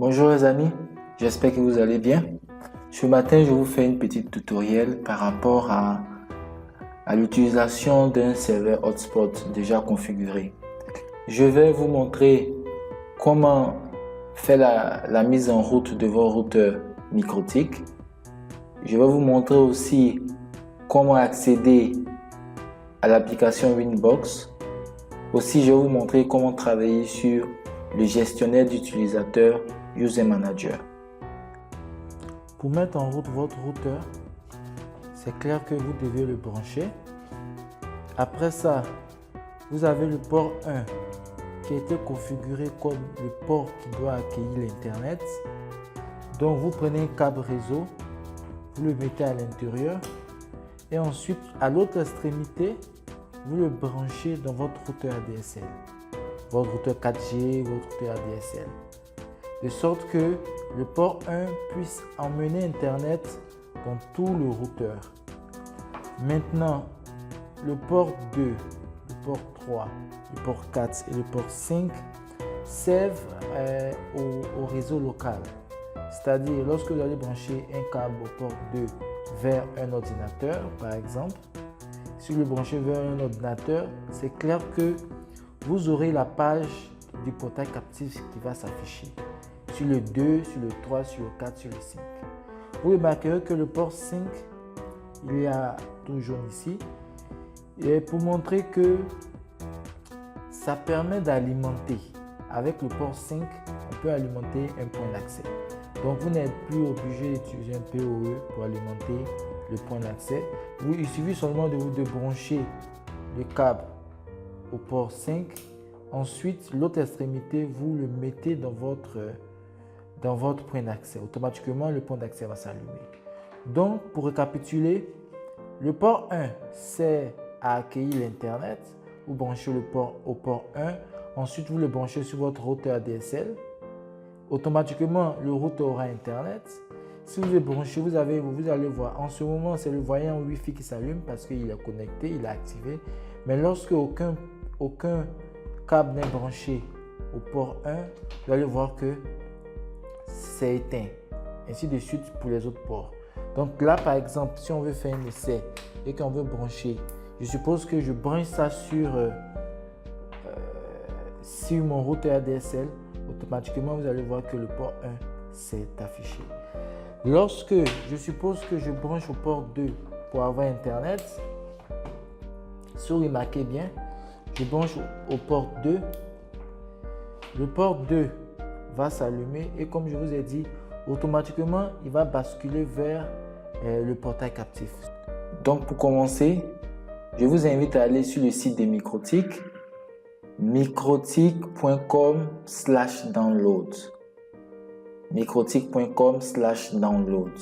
Bonjour les amis, j'espère que vous allez bien. Ce matin, je vous fais une petite tutoriel par rapport à l'utilisation d'un serveur hotspot déjà configuré. Je vais vous montrer comment faire la mise en route de vos routeurs MikroTik. Je vais vous montrer aussi comment accéder à l'application Winbox. Aussi, je vais vous montrer comment travailler sur le gestionnaire d'utilisateurs User Manager. Pour mettre en route votre routeur, c'est clair que vous devez le brancher. Après ça, vous avez le port 1 qui a été configuré comme le port qui doit accueillir l'Internet. Donc vous prenez un câble réseau, vous le mettez à l'intérieur et ensuite à l'autre extrémité, vous le branchez dans votre routeur ADSL, votre routeur 4G, votre routeur ADSL. De sorte que le port 1 puisse emmener Internet dans tout le routeur. Maintenant, le port 2, le port 3, le port 4 et le port 5 servent au réseau local. C'est-à-dire, lorsque vous allez brancher un câble au port 2 vers un ordinateur, par exemple, si vous le branchez vers un ordinateur, c'est clair que vous aurez la page du portail captif qui va s'afficher. Sur le 2, sur le 3, sur le 4, sur le 5. Vous remarquerez que le port 5, il y a tout jaune ici. Et pour montrer que ça permet d'alimenter. Avec le port 5, on peut alimenter un point d'accès. Donc vous n'êtes plus obligé d'utiliser un PoE pour alimenter le point d'accès. Il suffit seulement de brancher le câble au port 5. Ensuite, l'autre extrémité, vous le mettez dans votre point d'accès. Automatiquement, le point d'accès va s'allumer. Donc, pour récapituler, le port 1 sert à accueillir l'Internet. Vous branchez le port au port 1. Ensuite, vous le branchez sur votre routeur ADSL. Automatiquement, le routeur aura Internet. Si vous le branchez, vous allez voir. En ce moment, c'est le voyant Wi-Fi qui s'allume parce qu'il est connecté, il est activé. Mais lorsque aucun câble n'est branché au port 1, vous allez voir que c'est éteint. Ainsi de suite pour les autres ports. Donc là, par exemple, si on veut faire un essai et qu'on veut brancher, je suppose que je branche ça sur mon routeur ADSL. Automatiquement, vous allez voir que le port 1 s'est affiché. Lorsque je suppose que je branche au port 2 pour avoir Internet, si vous remarquez bien, je branche au port 2. Le port 2 va s'allumer et comme je vous ai dit, automatiquement, il va basculer vers le portail captif. Donc pour commencer, je vous invite à aller sur le site de MikroTik, mikrotik.com/download. mikrotik.com/download.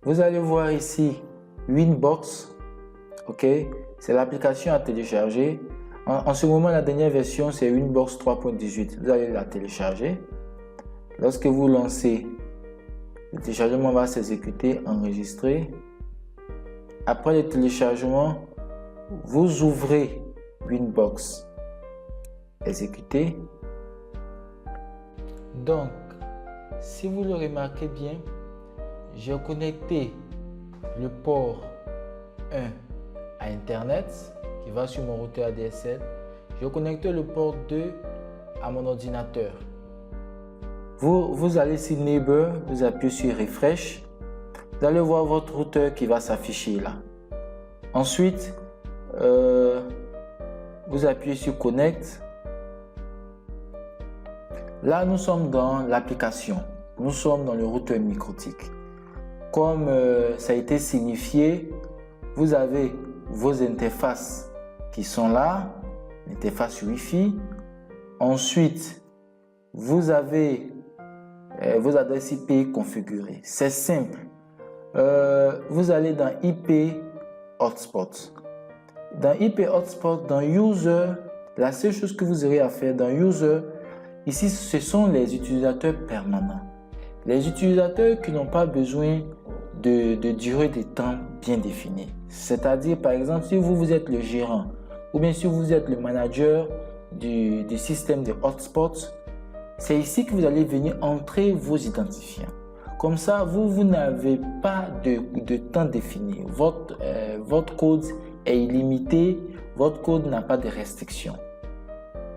Vous allez voir ici Winbox, ok, c'est l'application à télécharger. En ce moment, la dernière version, c'est Winbox 3.18. Vous allez la télécharger. Lorsque vous lancez, le téléchargement va s'exécuter, enregistrer. Après le téléchargement, vous ouvrez Winbox, exécuter. Donc, si vous le remarquez bien, j'ai connecté le port 1 à Internet qui va sur mon routeur ADSL. J'ai connecté le port 2 à mon ordinateur. Vous allez sur Neighbor, vous appuyez sur Refresh. Vous allez voir votre routeur qui va s'afficher là. Ensuite, vous appuyez sur Connect. Là, nous sommes dans l'application. Nous sommes dans le routeur MikroTik. Comme ça a été signifié, vous avez vos interfaces qui sont là, l'interface Wi-Fi. Ensuite, vous avez vos adresses IP configurées. C'est simple. Vous allez dans IP Hotspot. Dans IP Hotspot, dans User, la seule chose que vous aurez à faire dans User, ici, ce sont les utilisateurs permanents. Les utilisateurs qui n'ont pas besoin de durée de temps bien définie. C'est-à-dire, par exemple, si vous êtes le gérant ou bien si vous êtes le manager du système de hotspot, C'est ici que vous allez venir entrer vos identifiants. Comme ça, vous n'avez pas de temps défini. Votre code est illimité. Votre code n'a pas de restrictions.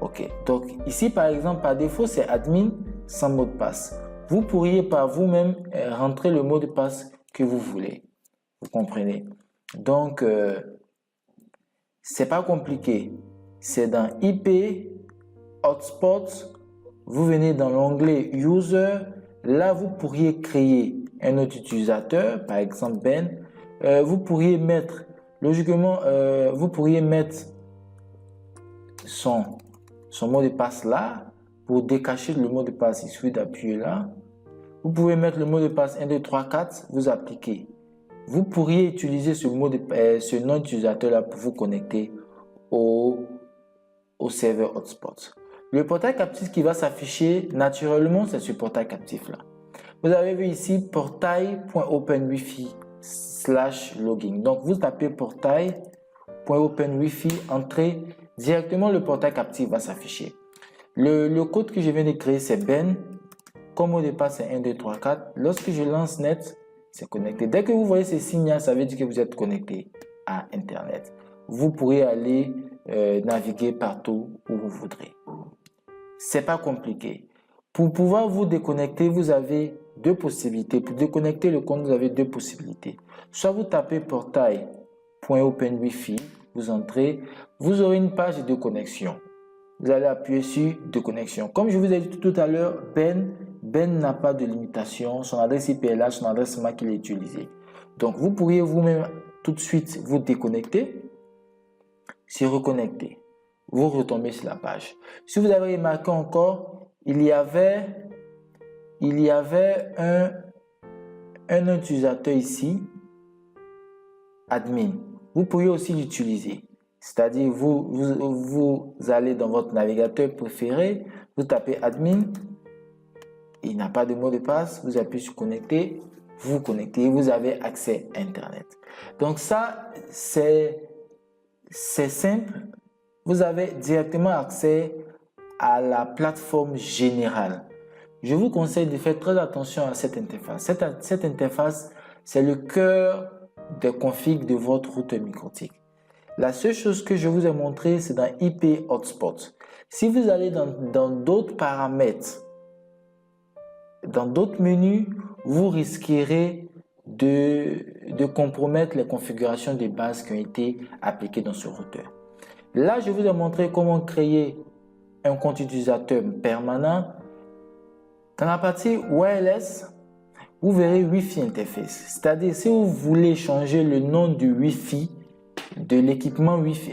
OK. Donc, ici, par exemple, par défaut, c'est admin sans mot de passe. Vous pourriez par vous-même rentrer le mot de passe que vous voulez. Vous comprenez? Donc, c'est pas compliqué. C'est dans IP, hotspot. Vous venez dans l'onglet User. Là, vous pourriez créer un autre utilisateur, par exemple Ben. Vous pourriez mettre, logiquement, vous pourriez mettre son mot de passe là. Pour décacher le mot de passe, il suffit d'appuyer là. Vous pouvez mettre le mot de passe 1, 2, 3, 4, vous appliquez. Vous pourriez utiliser ce nom d'utilisateur là pour vous connecter au serveur hotspot. Le portail captif qui va s'afficher naturellement, c'est ce portail captif là. Vous avez vu ici portail.openwifi/login. Donc vous tapez portail.openwifi, entrez directement, le portail captif va s'afficher. Le code que je viens de créer, c'est Ben. Comme mot de passe, c'est 1, 2, 3, 4. Lorsque je lance net, c'est connecté. Dès que vous voyez ces signes, ça veut dire que vous êtes connecté à Internet. Vous pourrez aller naviguer partout où vous voudrez. C'est pas compliqué. Pour pouvoir vous déconnecter, vous avez deux possibilités. Pour déconnecter le compte, vous avez deux possibilités. Soit vous tapez portail.openwifi, vous entrez, vous aurez une page de connexion. Vous allez appuyer sur de connexion. Comme je vous ai dit tout à l'heure, Ben n'a pas de limitation. Son adresse IP est là, son adresse MAC il est utilisé. Donc vous pourriez vous-même tout de suite vous déconnecter, se reconnecter. Vous retombez sur la page. Si vous avez remarqué encore, il y avait un utilisateur ici, admin. Vous pourriez aussi l'utiliser. C'est-à-dire, vous allez dans votre navigateur préféré, vous tapez admin, il n'a pas de mot de passe, vous appuyez sur connecter, vous vous connectez, vous avez accès à Internet. Donc ça, c'est simple. Vous avez directement accès à la plateforme générale. Je vous conseille de faire très attention à cette interface. Cette interface, c'est le cœur des configs de votre routeur MikroTik. La seule chose que je vous ai montré, c'est dans IP Hotspot. Si vous allez dans d'autres paramètres, dans d'autres menus, vous risquerez de compromettre les configurations de base qui ont été appliquées dans ce routeur. Là, je vous ai montré comment créer un compte utilisateur permanent. Dans la partie wireless, vous verrez Wi-Fi interface. C'est-à-dire, si vous voulez changer le nom du Wi-Fi, de l'équipement Wi-Fi,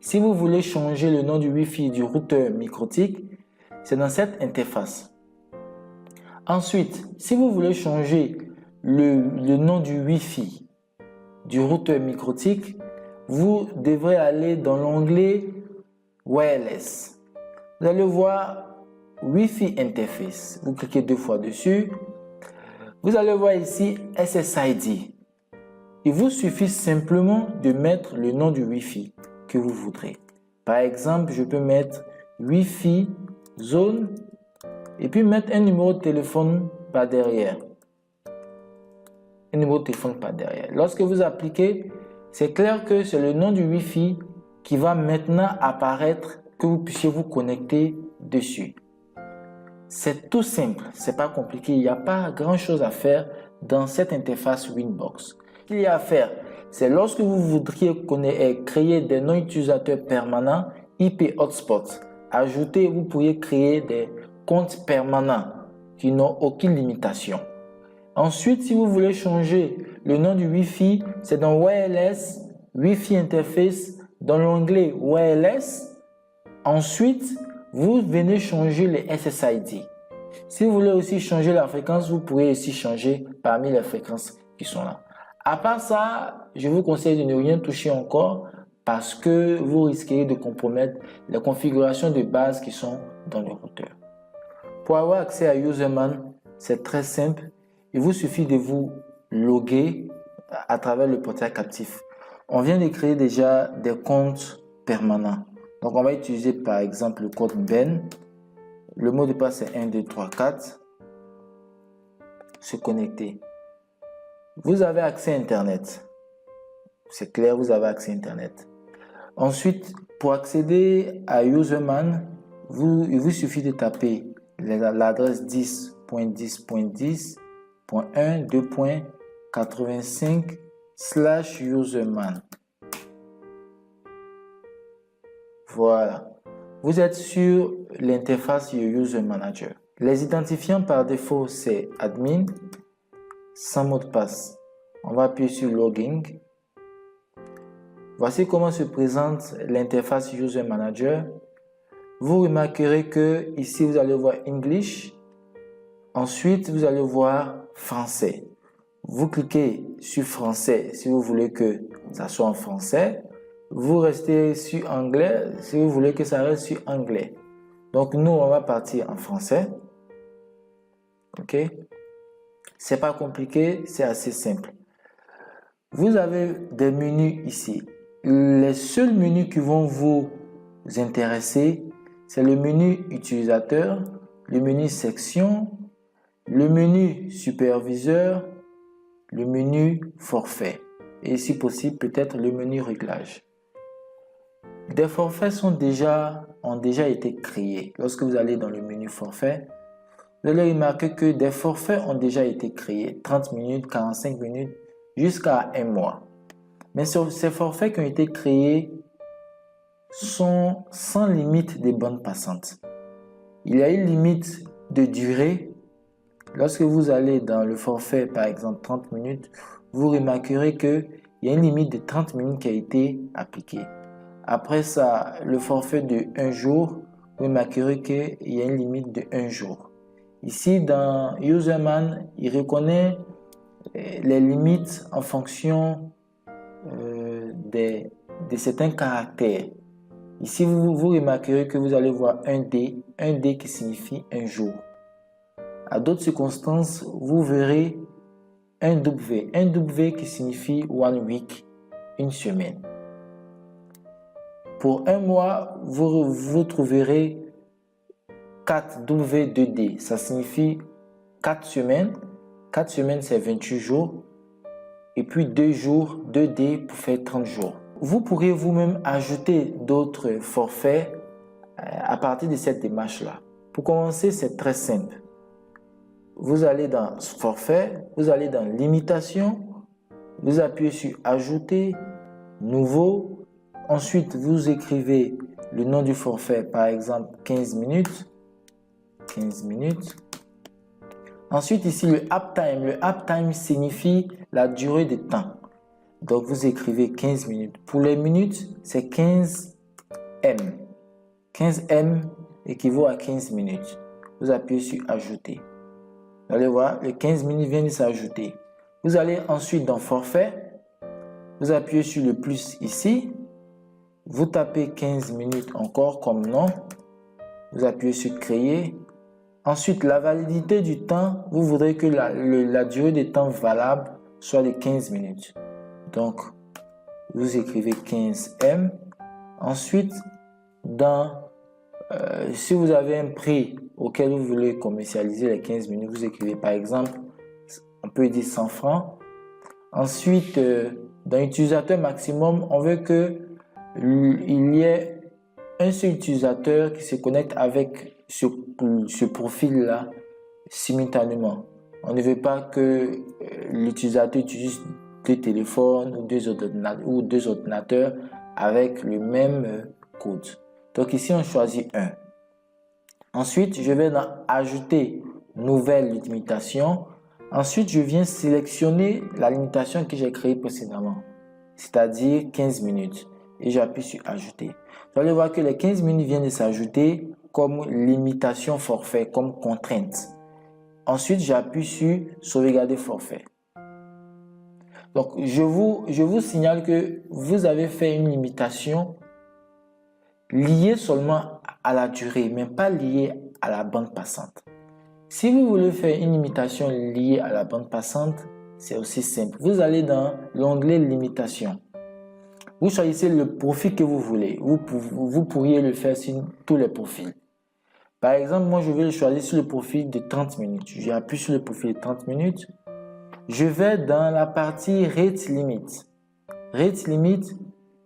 si vous voulez changer le nom du Wi-Fi du routeur MikroTik, c'est dans cette interface. Ensuite, si vous voulez changer le nom du Wi-Fi du routeur MikroTik, vous devrez aller dans l'onglet Wireless. Vous allez voir Wi-Fi Interface. Vous cliquez deux fois dessus. Vous allez voir ici SSID. Il vous suffit simplement de mettre le nom du Wi-Fi que vous voudrez. Par exemple, je peux mettre Wi-Fi Zone et puis mettre un numéro de téléphone par derrière. Un numéro de téléphone par derrière. Lorsque vous appliquez, c'est clair que c'est le nom du Wi-Fi qui va maintenant apparaître, que vous puissiez vous connecter dessus. C'est tout simple, c'est pas compliqué, il n'y a pas grand chose à faire dans cette interface Winbox. Ce qu'il y a à faire, c'est lorsque vous voudriez créer des noms utilisateurs permanents, IP Hotspot. Ajouter, vous pourriez créer des comptes permanents qui n'ont aucune limitation. Ensuite, si vous voulez changer le nom du Wi-Fi, c'est dans Wireless, Wi-Fi Interface, dans l'onglet Wireless. Ensuite, vous venez changer les SSID. Si vous voulez aussi changer la fréquence, vous pourrez aussi changer parmi les fréquences qui sont là. À part ça, je vous conseille de ne rien toucher encore parce que vous risquez de compromettre les configurations de base qui sont dans le routeur. Pour avoir accès à Userman, c'est très simple. Il vous suffit de vous loguer à travers le portail captif. On vient de créer déjà des comptes permanents. Donc, on va utiliser par exemple le code Ben. Le mot de passe est 1, 2, 3, 4. Se connecter. Vous avez accès à Internet. C'est clair, vous avez accès à Internet. Ensuite, pour accéder à Userman, il vous suffit de taper l'adresse 10.10.10.1.2.85/userman. Voilà. Vous êtes sur l'interface User Manager. Les identifiants par défaut, c'est admin, sans mot de passe. On va appuyer sur Login. Voici comment se présente l'interface User Manager. Vous remarquerez que ici, vous allez voir English. Ensuite, vous allez voir Français. Vous cliquez sur Français si vous voulez que ça soit en français. Vous restez sur Anglais si vous voulez que ça reste sur Anglais. Donc, nous, on va partir en français. OK? C'est pas compliqué, c'est assez simple. Vous avez des menus ici. Les seuls menus qui vont vous intéresser, c'est le menu utilisateur, le menu section, le menu superviseur, le menu forfait et si possible peut-être le menu réglage. Des forfaits ont déjà été créés. Lorsque vous allez dans le menu forfait, vous allez remarquer que des forfaits ont déjà été créés, 30 minutes, 45 minutes, jusqu'à 1 mois. Mais ces forfaits qui ont été créés sont sans limite de bandes passantes. Il y a une limite de durée. Lorsque vous allez dans le forfait, par exemple 30 minutes, vous remarquerez qu'il y a une limite de 30 minutes qui a été appliquée. Après ça, le forfait de 1 jour, vous remarquerez qu'il y a une limite de 1 jour. Ici, dans Userman, il reconnaît les limites en fonction de certains caractères. Ici, vous remarquerez que vous allez voir un D qui signifie 1 jour. À d'autres circonstances, vous verrez un W qui signifie 1 week, 1 semaine. Pour 1 mois, vous trouverez 4W2D, ça signifie 4 semaines. 4 semaines, c'est 28 jours. Et puis 2 jours, 2D pour faire 30 jours. Vous pourrez vous-même ajouter d'autres forfaits à partir de cette démarche-là. Pour commencer, c'est très simple. Vous allez dans forfait, vous allez dans limitation, vous appuyez sur ajouter, nouveau. Ensuite, vous écrivez le nom du forfait, par exemple 15 minutes. 15 minutes. Ensuite, ici, le uptime. Le uptime signifie la durée de temps. Donc, vous écrivez 15 minutes. Pour les minutes, c'est 15 M. 15 M équivaut à 15 minutes. Vous appuyez sur ajouter. Vous allez voir, les 15 minutes viennent de s'ajouter. Vous allez ensuite dans forfait. Vous appuyez sur le plus ici. Vous tapez 15 minutes encore comme nom. Vous appuyez sur créer. Ensuite, la validité du temps, vous voudrez que la durée de temps valable soit de 15 minutes. Donc, vous écrivez 15M. Ensuite, si vous avez un prix auquel vous voulez commercialiser les 15 minutes, vous écrivez par exemple, on peut dire 100 francs. Ensuite, dans utilisateur maximum, on veut qu'il y ait un seul utilisateur qui se connecte avec ce profil-là simultanément. On ne veut pas que l'utilisateur utilise 2 téléphones ou 2 ordinateurs avec le même code. Donc ici, on choisit 1. Ensuite, je vais dans ajouter nouvelle limitation. Ensuite, je viens sélectionner la limitation que j'ai créée précédemment, c'est-à-dire 15 minutes. Et j'appuie sur ajouter. Vous allez voir que les 15 minutes viennent de s'ajouter comme limitation forfait, comme contrainte. Ensuite, j'appuie sur sauvegarder forfait. Donc, je vous signale que vous avez fait une limitation liée seulement à la durée, mais pas liée à la bande passante. Si vous voulez faire une limitation liée à la bande passante, c'est aussi simple. Vous allez dans l'onglet limitation. Vous choisissez le profil que vous voulez. Vous pourriez le faire sur tous les profils. Par exemple, moi, je vais le choisir sur le profil de 30 minutes. J'appuie sur le profil de 30 minutes. Je vais dans la partie Rate Limit. Rate Limit,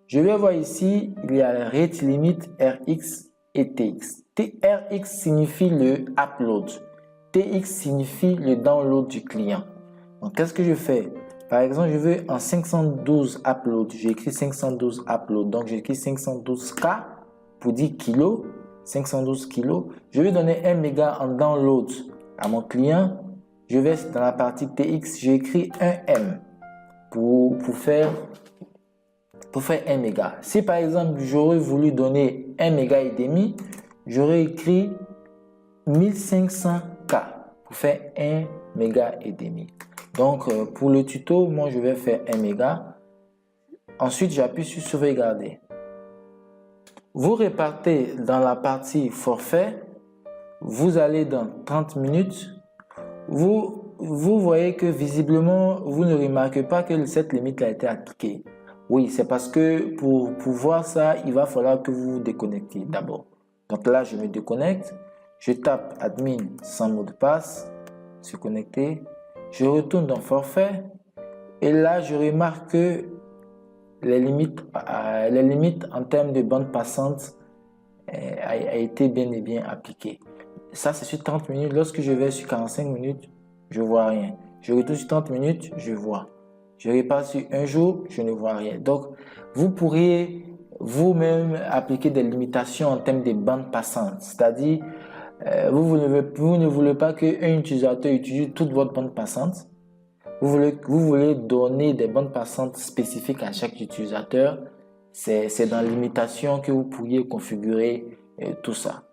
je vais voir ici, il y a Rate Limit RX et TX. RX signifie le upload. TX signifie le download du client. Donc, qu'est-ce que je fais? Par exemple, je veux en 512 upload. J'écris 512 upload. Donc, j'écris 512K pour 10 kilos. 512 kilos. Je vais donner 1 méga en download à mon client. Je vais dans la partie TX, j'écris 1M pour faire 1 méga. Si par exemple, j'aurais voulu donner 1 méga et demi, j'aurais écrit 1500K pour faire 1 méga et demi. Donc, pour le tuto, moi, je vais faire 1 méga. Ensuite, j'appuie sur sauvegarder. Vous repartez dans la partie forfait. Vous allez dans 30 minutes. Vous voyez que visiblement, vous ne remarquez pas que cette limite a été appliquée. Oui, c'est parce que pour voir ça, il va falloir que vous vous déconnectiez d'abord. Donc là, je me déconnecte. Je tape admin sans mot de passe. Se connecter. Je retourne dans forfait. Et là, je remarque que les limites en termes de bande passante a été bien et bien appliquées. Ça, c'est sur 30 minutes. Lorsque je vais sur 45 minutes, je ne vois rien. Je retourne sur 30 minutes, je vois. Je repars sur un jour, je ne vois rien. Donc, vous pourriez vous-même appliquer des limitations en termes de bande passante. C'est-à-dire, vous ne voulez pas qu'un utilisateur utilise toute votre bande passante. Vous voulez donner des bandes passantes spécifiques à chaque utilisateur. C'est dans limitation que vous pourriez configurer tout ça.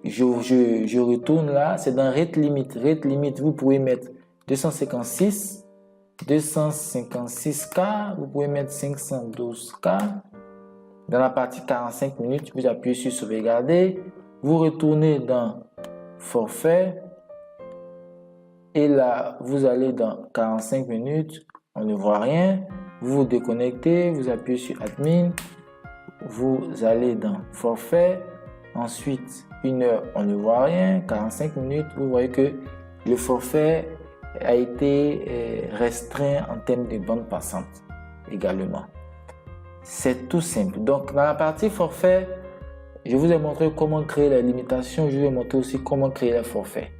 Je retourne là, c'est dans Rate Limit. Rate Limit, vous pouvez mettre 256K, vous pouvez mettre 512K. Dans la partie 45 minutes, vous appuyez sur sauvegarder. Vous retournez dans forfait. Et là, vous allez dans 45 minutes, on ne voit rien. Vous vous déconnectez, vous appuyez sur admin. Vous allez dans forfait. Ensuite, 1 heure, on ne voit rien. 45 minutes, vous voyez que le forfait a été restreint en termes de bande passante également. C'est tout simple. Donc, dans la partie forfait, je vous ai montré comment créer les limitations. Je vais montrer aussi comment créer les forfaits.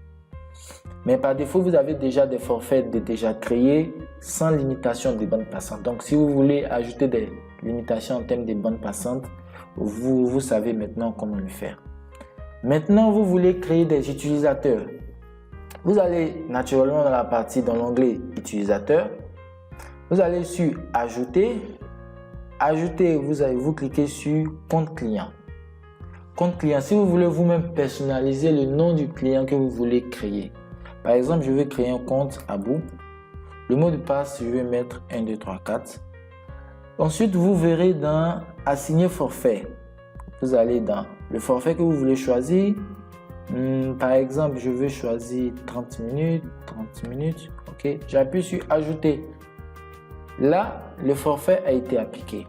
Mais par défaut, vous avez déjà des forfaits déjà créés sans limitation de bande passante. Donc, si vous voulez ajouter des limitations en termes de bande passante, vous savez maintenant comment le faire. Maintenant, vous voulez créer des utilisateurs. Vous allez naturellement dans l'onglet utilisateur. Vous allez sur ajouter. Ajouter, vous cliquez sur compte client. Compte client, si vous voulez vous-même personnaliser le nom du client que vous voulez créer. Par exemple, je vais créer un compte Abou. Le mot de passe, je vais mettre 1, 2, 3, 4. Ensuite, vous verrez dans assigner forfait. Vous allez dans le forfait que vous voulez choisir. Par exemple, je vais choisir 30 minutes. 30 minutes. OK. J'appuie sur ajouter. Là, le forfait a été appliqué.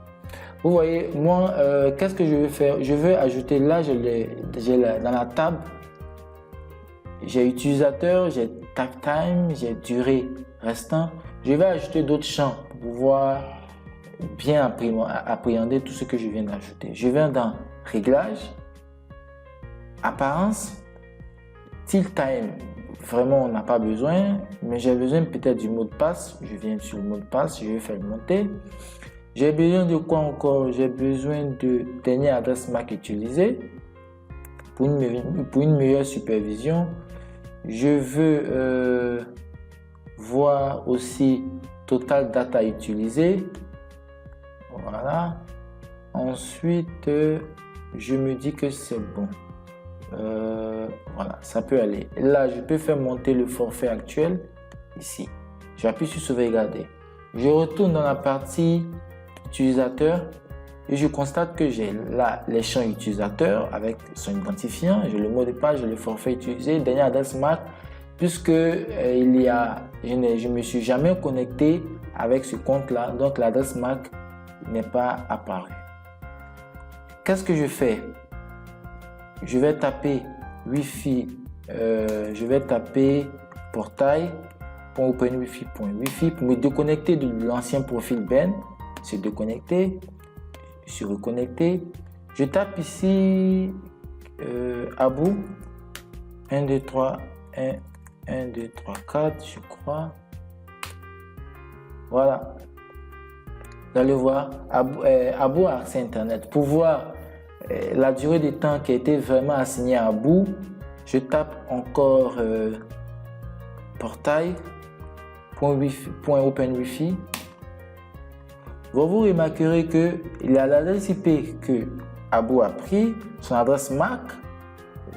Vous voyez, moi, qu'est-ce que je vais faire? Je vais ajouter, là, dans la table, j'ai utilisateur, j'ai tag time, j'ai durée restant. Je vais ajouter d'autres champs pour pouvoir bien appréhender tout ce que je viens d'ajouter. Je vais dans réglage, apparence, tilt time. Vraiment, on n'a pas besoin, mais j'ai besoin peut-être du mot de passe. Je viens sur le mot de passe, je vais faire monter. J'ai besoin de quoi encore? J'ai besoin de dernière adresse MAC utilisée pour une meilleure supervision. Je veux voir aussi total data utilisé. Voilà. Ensuite, je me dis que c'est bon. Voilà, ça peut aller. Là, je peux faire monter le forfait actuel ici. J'appuie sur sauvegarder. Je retourne dans la partie utilisateur et je constate que j'ai là les champs utilisateurs avec son identifiant, j'ai le mot de passe, j'ai le forfait utilisé, dernière adresse MAC, puisque je me suis jamais connecté avec ce compte là, donc l'adresse MAC n'est pas apparue. Qu'est-ce que je fais? Je vais taper Wi-Fi, je vais taper portail.openwifi.wifi pour me déconnecter de l'ancien profil Ben. Se déconnecter, je suis reconnecté. Je tape ici Abou 1, 2, 3, 1, 2, 3, 4, je crois. Voilà. Vous allez voir, Abou a accès Internet. Pour voir la durée de temps qui a été vraiment assignée à Abou, je tape encore portail.openwifi. Vous remarquerez que l'adresse IP que Abou a pris, son adresse MAC,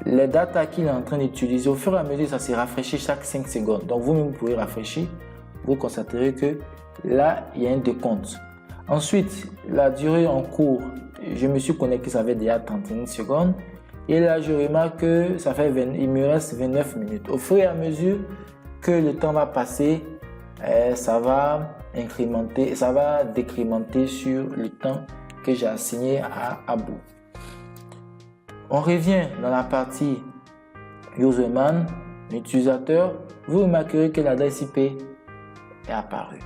les datas qu'il est en train d'utiliser, au fur et à mesure, ça se rafraîchit chaque 5 secondes. Donc vous-même, vous pouvez rafraîchir. Vous constaterez que là, il y a un décompte. Ensuite, la durée en cours, je me suis connecté, ça fait déjà 31 secondes. Et là, je remarque que ça fait il me reste 29 minutes. Au fur et à mesure que le temps va passer, ça va incrémenter, ça va décrémenter sur le temps que j'ai assigné à Abou. On revient dans la partie Userman, l'utilisateur. Vous remarquerez que l'adresse IP est apparue.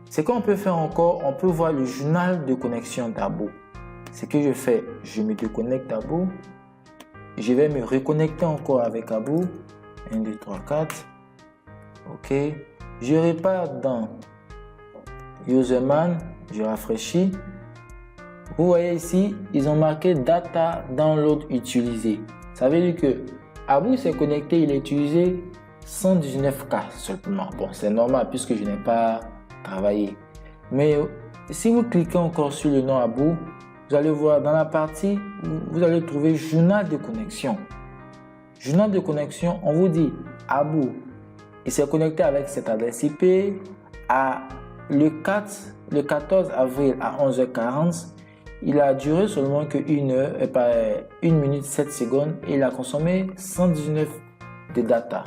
Ce qu'on peut faire encore, on peut voir le journal de connexion d'Abou. Ce que je fais, je me déconnecte d'Abou. Je vais me reconnecter encore avec Abou. 1, 2, 3, 4. OK. Je repars dans Userman. Je rafraîchis. Vous voyez ici, ils ont marqué Data Download utilisé. Ça veut dire que Abou s'est connecté, il a utilisé 119K seulement. Bon, c'est normal puisque je n'ai pas travaillé. Mais si vous cliquez encore sur le nom Abou, vous allez voir dans la partie, vous allez trouver journal de connexion. Journal de connexion, on vous dit Abou, il s'est connecté avec cette adresse IP le 14 avril à 11h40. Il a duré seulement que 1 minute 7 secondes et il a consommé 119 de data.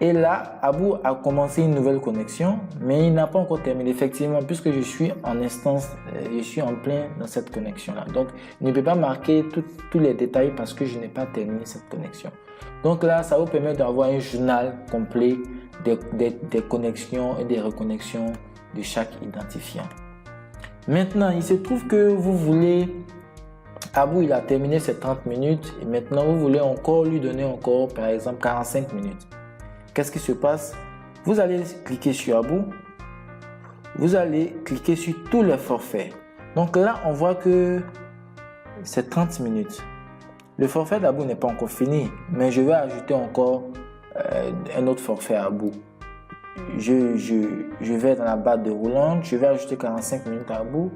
Et là, Abou a commencé une nouvelle connexion, mais il n'a pas encore terminé. Effectivement, puisque je suis en instance, je suis en plein dans cette connexion-là. Donc, il ne peut pas marquer tous les détails parce que je n'ai pas terminé cette connexion. Donc là, ça vous permet d'avoir un journal complet des connexions et des reconnexions de chaque identifiant. Maintenant, il se trouve que vous voulez, Abou, il a terminé ses 30 minutes et maintenant vous voulez encore lui donner encore, par exemple, 45 minutes. Qu'est-ce qui se passe? Vous allez cliquer sur Abou, vous allez cliquer sur tous les forfaits. Donc là, on voit que c'est 30 minutes. Le forfait d'Abou n'est pas encore fini, mais je vais ajouter encore un autre forfait à Abou. Je vais dans la barre de roulante, je vais ajouter 45 minutes à Abou.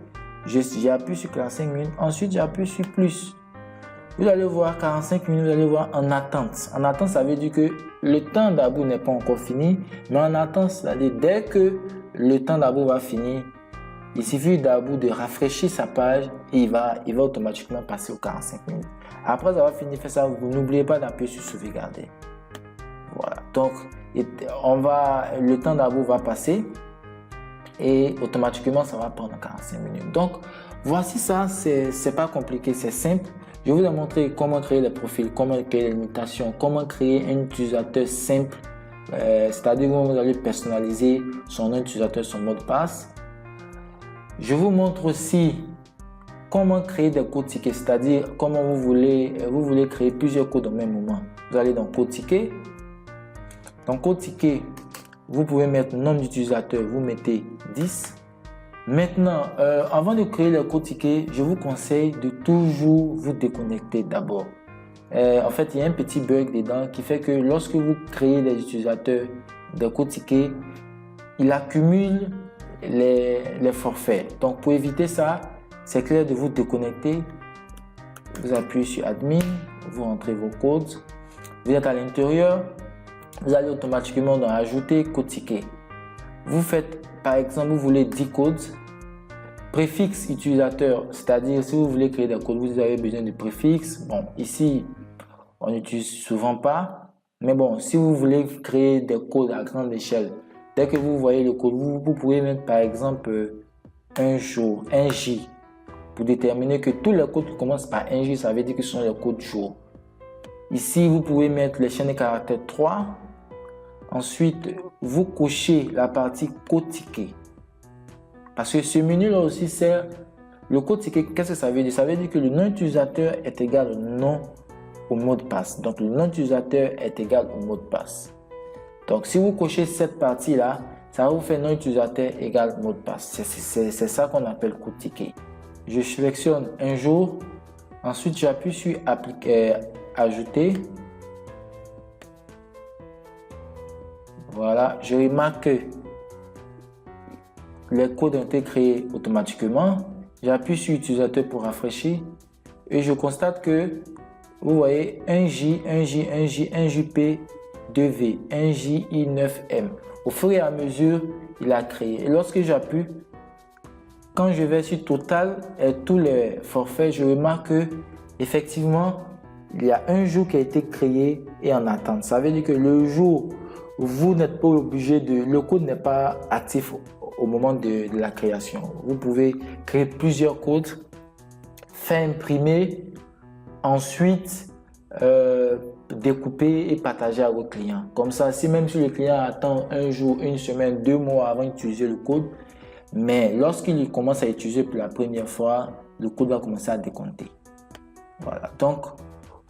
J'appuie sur 45 minutes, ensuite j'appuie sur plus. Vous allez voir 45 minutes, vous allez voir en attente. En attente, ça veut dire que le temps d'Abou n'est pas encore fini, mais en attente, c'est-à-dire dès que le temps d'Abou va finir, il suffit d'Abou de rafraîchir sa page et il va automatiquement passer aux 45 minutes. Après avoir fini de faire ça, vous n'oubliez pas d'appuyer sur sauvegarder. Voilà, donc le temps d'Abou va passer et automatiquement ça va prendre 45 minutes. Donc voici ça, c'est pas compliqué, c'est simple. Je vous ai montré comment créer les profils, comment créer les limitations, comment créer un utilisateur simple, c'est-à-dire que vous allez personnaliser son nom d'utilisateur, son mot de passe. Je vous montre aussi comment créer des codes tickets, c'est-à-dire comment vous voulez créer plusieurs codes au même moment. Vous allez dans code ticket. Dans code ticket, vous pouvez mettre nom d'utilisateur, vous mettez 10. Maintenant, avant de créer le code ticket, je vous conseille de toujours vous déconnecter d'abord. En fait, il y a un petit bug dedans qui fait que lorsque vous créez des utilisateurs de code ticket, il accumule les forfaits. Donc, pour éviter ça, c'est clair de vous déconnecter. Vous appuyez sur Admin, vous rentrez vos codes. Vous êtes à l'intérieur, vous allez automatiquement dans Ajouter code ticket. Vous faites, par exemple, vous voulez 10 codes. Préfixe utilisateur, c'est-à-dire si vous voulez créer des codes, vous avez besoin de préfixe. Bon, ici, on n'utilise souvent pas. Mais bon, si vous voulez créer des codes à grande échelle, dès que vous voyez le code, vous pouvez mettre par exemple un jour, un J, pour déterminer que tous les codes qui commencent par un J, ça veut dire que ce sont les codes jour. Ici, vous pouvez mettre les chaînes de caractères 3. Ensuite, vous cochez la partie code ticket. Parce que ce menu-là aussi sert. Le code ticket, qu'est-ce que ça veut dire? Ça veut dire que le nom utilisateur est égal au nom au mot de passe. Donc, le nom utilisateur est égal au mot de passe. Donc, si vous cochez cette partie-là, ça va vous faire nom utilisateur égal mot de passe. C'est ça qu'on appelle code ticket. Je sélectionne un jour. Ensuite, j'appuie sur appliquer, ajouter. Voilà, je remarque que les codes ont été créés automatiquement. J'appuie sur utilisateur pour rafraîchir et je constate que vous voyez 1J, 1J, 1J, 1JP, 2V, 1JI9M. Au fur et à mesure, il a créé. Et lorsque j'appuie, quand je vais sur Total et tous les forfaits, je remarque que effectivement, il y a un jour qui a été créé et en attente. Ça veut dire que le jour où vous n'êtes pas obligé de... Le code n'est pas actif au moment de la création. Vous pouvez créer plusieurs codes, faire imprimer, ensuite découper et partager à vos clients. Comme ça, si même si le client attend un jour, une semaine, 2 mois avant d'utiliser le code, mais lorsqu'il commence à utiliser pour la première fois, le code va commencer à décompter. Voilà, donc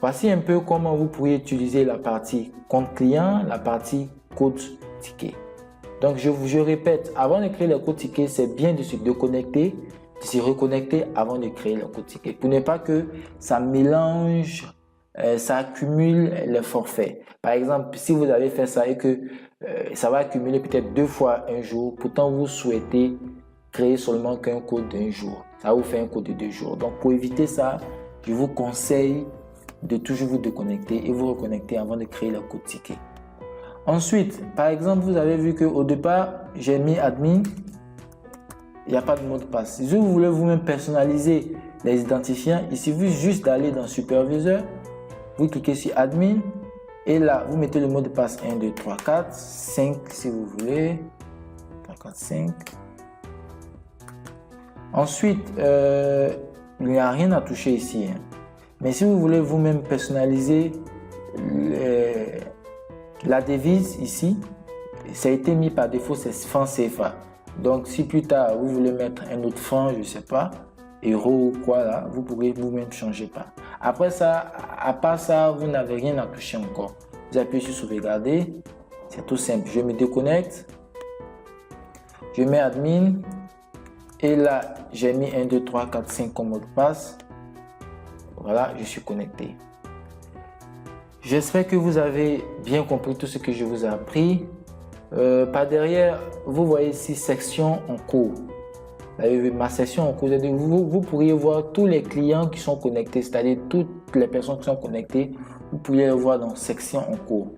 voici un peu comment vous pourriez utiliser la partie compte client, la partie code ticket. Donc je répète, avant de créer le code ticket, c'est bien de se déconnecter, de se reconnecter avant de créer le code ticket pour ne pas que ça mélange, ça accumule les forfaits. Par exemple, si vous avez fait ça et que ça va accumuler peut-être 2 fois un jour, pourtant vous souhaitez créer seulement qu'un code d'un jour. Ça vous fait un code de 2 jours. Donc pour éviter ça, je vous conseille de toujours vous déconnecter et vous reconnecter avant de créer le code ticket. Ensuite, par exemple, vous avez vu qu'au départ, j'ai mis admin, il n'y a pas de mot de passe. Si vous voulez vous-même personnaliser les identifiants, il suffit juste d'aller dans superviseur, vous cliquez sur admin et là, vous mettez le mot de passe 1, 2, 3, 4, 5 si vous voulez, 3, 4, 5. Ensuite, il n'y a rien à toucher ici. Hein. Mais si vous voulez vous-même personnaliser la devise ici, ça a été mis par défaut, c'est franc CFA. Donc, si plus tard, vous voulez mettre un autre franc, je ne sais pas, euro ou quoi, là, vous pourrez vous-même changer pas. Après ça, à part ça, vous n'avez rien à toucher encore. Vous appuyez sur sauvegarder, c'est tout simple. Je me déconnecte, je mets admin, et là, j'ai mis 1, 2, 3, 4, 5 comme mot de passe. Voilà, je suis connecté. J'espère que vous avez bien compris tout ce que je vous ai appris. Par derrière, vous voyez ici section en cours. Ma section en cours, vous pourriez voir tous les clients qui sont connectés, c'est-à-dire toutes les personnes qui sont connectées. Vous pourriez les voir dans section en cours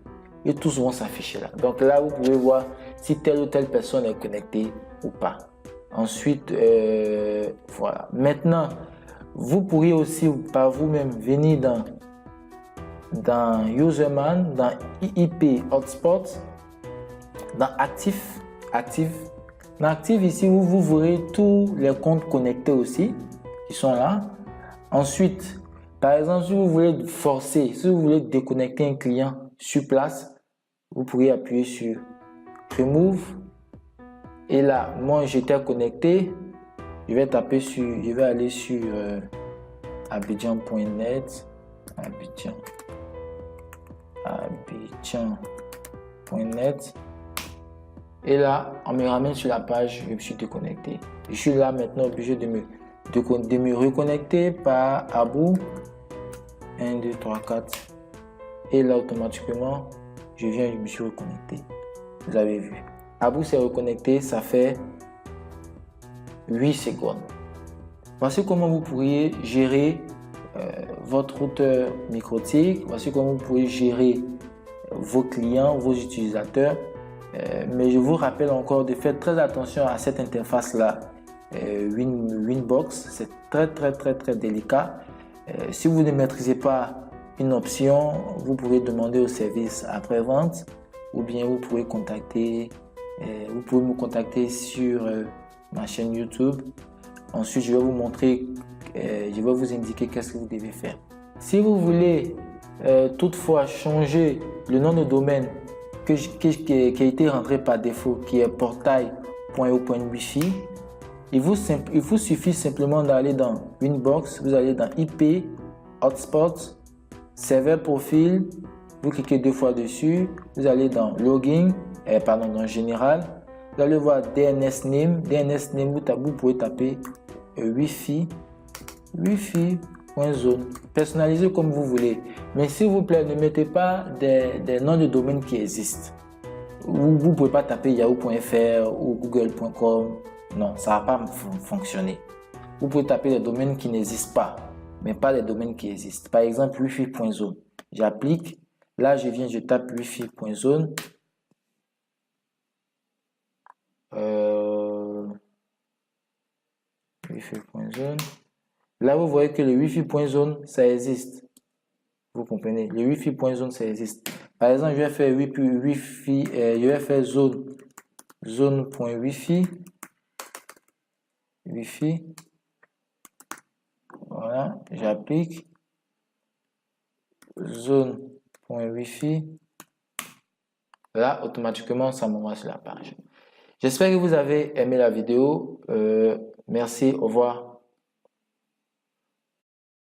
et tous vont s'afficher là. Donc là, vous pouvez voir si telle ou telle personne est connectée ou pas. Ensuite, voilà. Maintenant, vous pourriez aussi par vous-même venir dans Userman, dans IP Hotspot, dans Actif. Dans Actif, ici, vous verrez tous les comptes connectés aussi qui sont là. Ensuite, par exemple, si vous voulez forcer, si vous voulez déconnecter un client sur place, vous pourriez appuyer sur Remove. Et là, moi, j'étais connecté. Je vais aller sur abidjan.net. Abidjan.net. Et là, on me ramène sur la page, je me suis déconnecté. Je suis là maintenant obligé de me reconnecter par Abou. 1, 2, 3, 4. Et là, automatiquement, je me suis reconnecté. Vous avez vu. Abou s'est reconnecté, ça fait 8 secondes. Voici comment vous pourriez gérer votre routeur MikroTik. Voici comment vous pouvez gérer vos clients, vos utilisateurs. Mais je vous rappelle encore de faire très attention à cette interface-là. Winbox, c'est très délicat. Si vous ne maîtrisez pas une option, vous pouvez demander au service après-vente ou bien vous pouvez me contacter sur ma chaîne YouTube. Ensuite, je vais vous montrer, je vais vous indiquer qu'est-ce que vous devez faire. Si vous voulez toutefois changer le nom de domaine qui a été rentré par défaut, qui est portail.io.wifi, il vous suffit simplement d'aller dans Winbox, vous allez dans IP, Hotspot, Serveur profil, vous cliquez 2 fois dessus, vous allez dans Login, dans Général, vous allez voir DNS Name, vous pouvez taper wifi.zone, personnalisez comme vous voulez, mais s'il vous plaît, ne mettez pas des noms de domaine qui existent. Vous ne pouvez pas taper yahoo.fr ou google.com, non, ça ne va pas fonctionner. Vous pouvez taper des domaines qui n'existent pas, mais pas les domaines qui existent. Par exemple, wifi.zone. J'applique. Là, je tape wifi.zone. Wifi.zone. Là, vous voyez que le wifi.zone, ça existe. Vous comprenez? Le wifi.zone, ça existe. Par exemple, je vais faire je vais faire zone.wifi. Wifi. Voilà, j'applique. Zone.wifi. Là, automatiquement, ça m'envoie sur la page. J'espère que vous avez aimé la vidéo. Merci, au revoir.